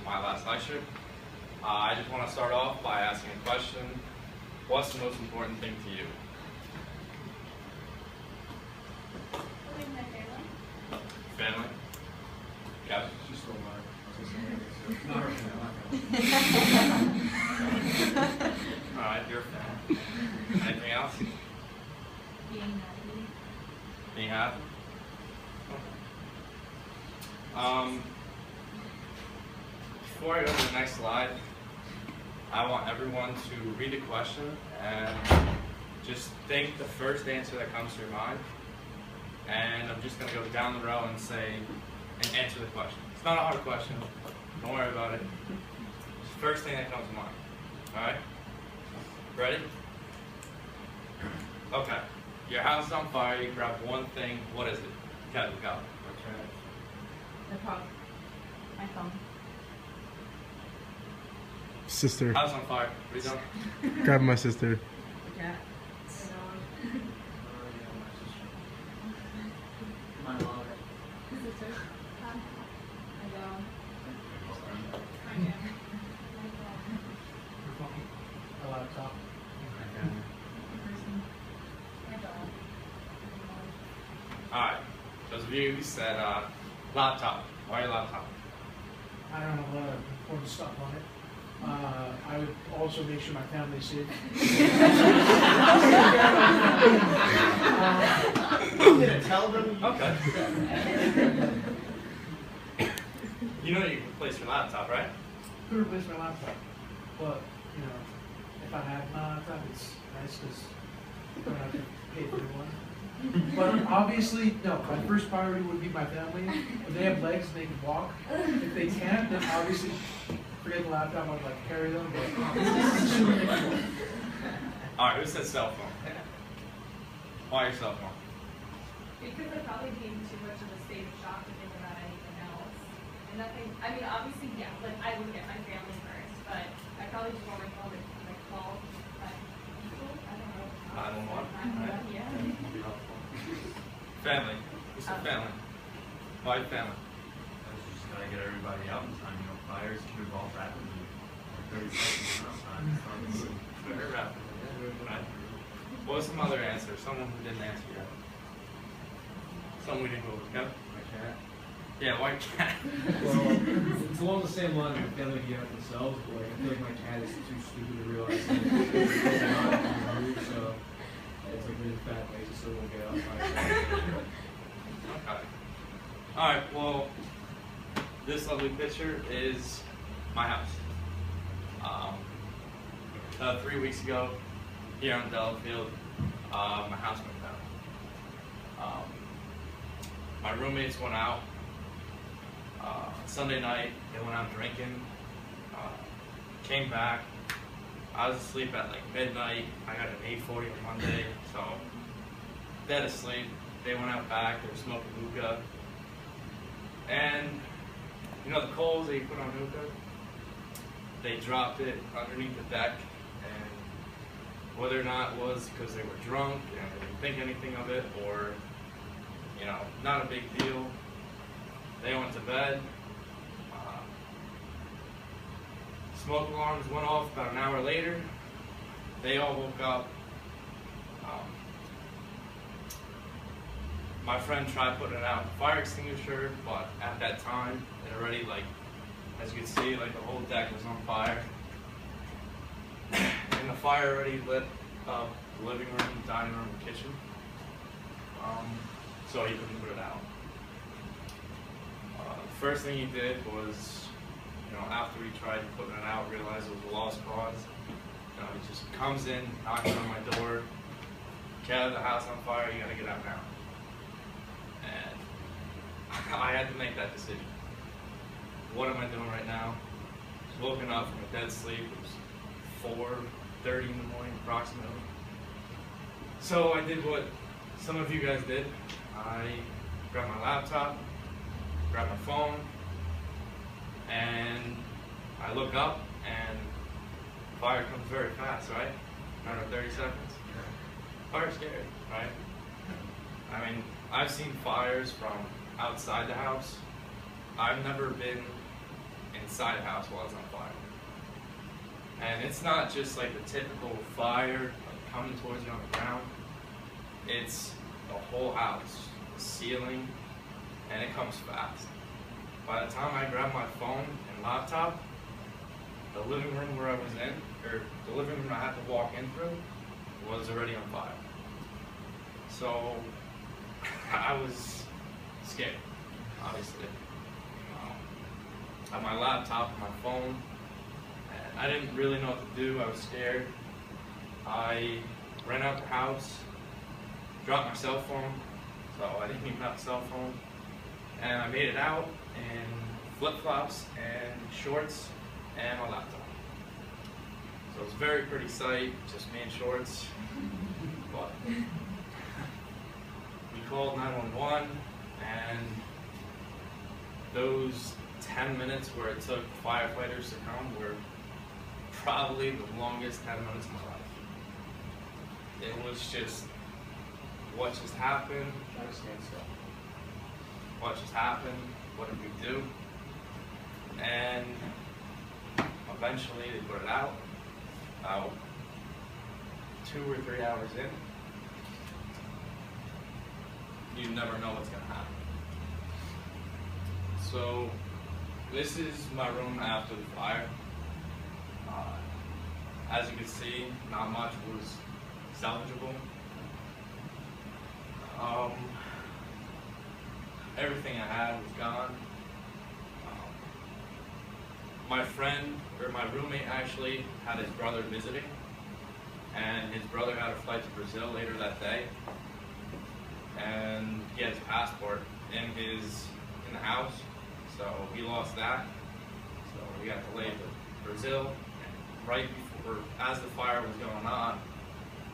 my last lecture. I just want to start off by asking a question. What's the most important thing to you? My family. Family? Yeah. She's still alive. Not her family. Alright, your family. Anything else? Being happy. Being happy? Before I go to the next slide, I want everyone to read the question and just think the first answer that comes to your mind. And I'm just going to go down the row and say, and answer the question. It's not a hard question. Don't worry about it. It's the first thing that comes to mind. Alright? Ready? Okay. Your house is on fire, you grab one thing. What is it? Kevin, go. The phone. My phone. Sister. House on fire. What are you doing? Grab my sister. The cat. The dog. My mom. The sister. My dog. My dad. My dog. A laptop. My person. My dog. Alright. Those of you who said laptop. Why your laptop? I don't have a lot of important stuff on it. I would also make sure my family's safe. I'm gonna tell them. Okay. You know you can replace your laptop, right? Could replace my laptop, but you know, if I had my laptop, it's nice because I don't have to pay for one. But obviously, no. My first priority would be my family. If they have legs, they can walk. If they can't, then obviously forget the laptop. I'd like carry them, but assuming they can walk. Alright, who said cell phone? Why your cell phone? Because I'd probably be in too much of a state of shock to think about anything else. And nothing, I mean, obviously, yeah, like I would get my family first, but I probably just want my phone to like call people. I don't know. 911, Yeah. That'd be helpful. Family. Who said family? Why family? I was just gotta get everybody out in time. You know, fires can evolve rapidly. Like 30 seconds enough time. Very rapid. Right. What was some other answer? Someone who didn't answer yet. Someone we didn't go with. Kevin? My cat. Yeah, why cat? Well, it's along the same line. My family can out themselves, but like, I feel like my cat is too stupid to realize that it's not move, so it's like really fat lazy, so it won't get out by itself. Okay. Alright, well, this lovely picture is my house. 3 weeks ago, here on Delafield, my house went down. My roommates went out. Sunday night, they went out drinking. Came back. I was asleep at like midnight. I got an 8:40 on Monday, so dead asleep. They went out back. They were smoking hookah. And you know the coals that you put on hookah? They dropped it underneath the deck, and whether or not it was because they were drunk and they didn't think anything of it, or you know, not a big deal, they went to bed. Smoke alarms went off about an hour later. They all woke up. My friend tried putting it out with a fire extinguisher, but at that time, it already, like, as you can see, like the whole deck was on fire. And the fire already lit up the living room, dining room, and kitchen. So he couldn't put it out. The first thing he did was, you know, after he tried putting it out, realized it was a lost cause. You know, he just comes in, knocks on my door, "Kev, the house on fire, you gotta get out now." And I had to make that decision. What am I doing right now? I was woken up from a dead sleep. It was 4:30 in the morning, approximately. So I did what some of you guys did. I grabbed my laptop, grabbed my phone, and I look up, and fire comes very fast, right? Under 30 seconds. Fire's scary, right? I mean, I've seen fires from outside the house. I've never been inside a house while it's on fire. And it's not just like the typical fire like, coming towards you on the ground. It's the whole house, the ceiling, and it comes fast. By the time I grabbed my phone and laptop, the living room where I was in, or the living room I had to walk in through, was already on fire. So I was scared, obviously. I had my laptop and my phone, and I didn't really know what to do. I was scared. I ran out the house, dropped my cell phone, so I didn't even have a cell phone, and I made it out in flip-flops and shorts and my laptop. So it was a very pretty sight, just me in shorts, but we called 911, and those 10 minutes where it took firefighters to come were probably the longest 10 minutes of my life. It was just, what just happened? Try to stand still. What just happened? What did we do? And eventually they put it out. About 2 or 3 hours in, you never know what's gonna happen. So this is my room after the fire. As you can see, not much was salvageable. Everything I had was gone. My friend, or my roommate actually, had his brother visiting, and his brother had a flight to Brazil later that day, and he had his passport in the house, so he lost that. So we got delayed to Brazil, and right before, as the fire was going on,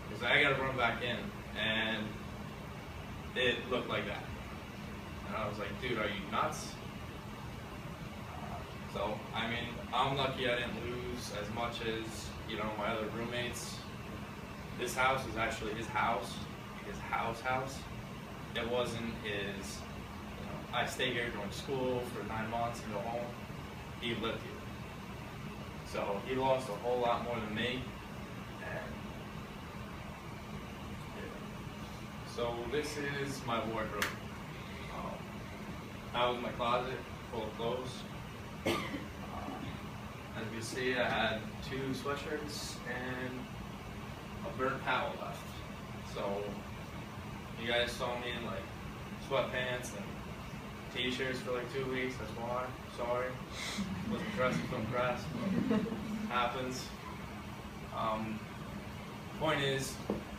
because I got to run back in, and it looked like that. And I was like, dude, are you nuts? So, I mean, I'm lucky I didn't lose as much as, you know, my other roommates. This house is actually his house. It wasn't his, you know, I stayed here during school for 9 months and go home. He lived here. So he lost a whole lot more than me. And yeah. So this is my wardrobe. That was my closet full of clothes. As you see, I had 2 sweatshirts and a burnt towel left. So you guys saw me in like sweatpants and t-shirts for like 2 weeks. That's why. Sorry, wasn't dressed to impress, but happens. Point is,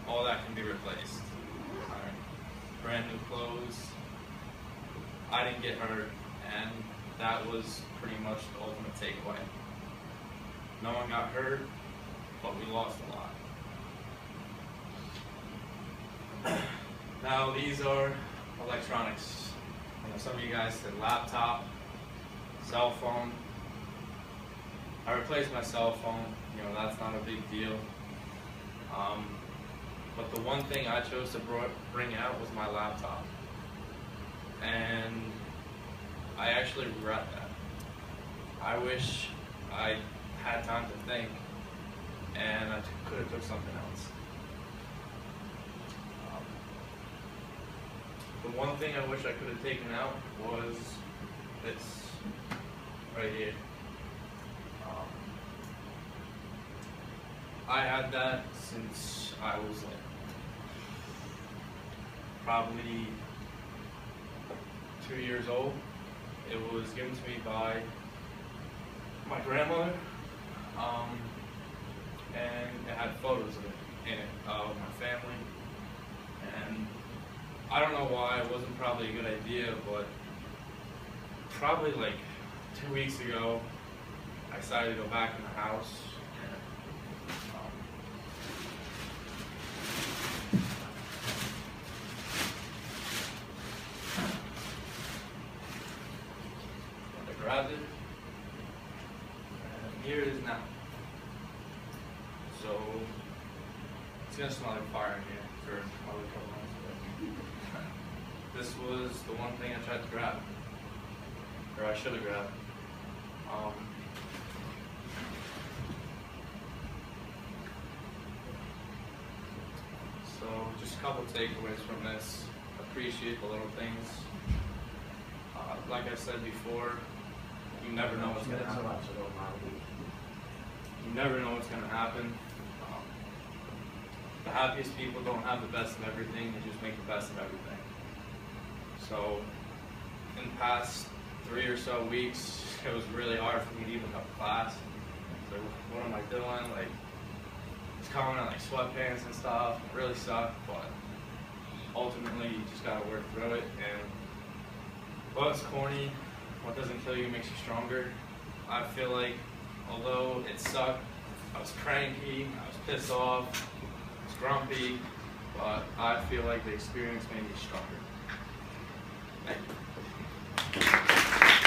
all that can be replaced. Brand new clothes. I didn't get hurt, and that was pretty much the ultimate takeaway. No one got hurt, but we lost a lot. Now these are electronics. You know, some of you guys said laptop, cell phone. I replaced my cell phone. You know, that's not a big deal. But the one thing I chose to bring out was my laptop. And I actually regret that. I wish I had time to think, and I could have took something else. The one thing I wish I could have taken out was this right here. I had that since I was like probably 2 years old. It was given to me by my grandmother, and it had photos of it in it, of my family. And I don't know why, it wasn't probably a good idea, but probably like 2 weeks ago, I decided to go back in the house. I grabbed it, and here it is now. So it's gonna smell like fire in here for probably a couple months. This was the one thing I tried to grab, or I should have grabbed. So just a couple takeaways from this. Appreciate the little things. Like I said before, you never know what's going to happen. You never know what's going to happen. The happiest people don't have the best of everything, they just make the best of everything. So, in the past 3 or so weeks, it was really hard for me to even come to class. So, what am I doing? Like, it's coming in like sweatpants and stuff. It really sucked, but ultimately, you just gotta work through it. And, well, it's corny. What doesn't kill you makes you stronger. I feel like, although it sucked, I was cranky, I was pissed off, I was grumpy, but I feel like the experience made me stronger. Thank you.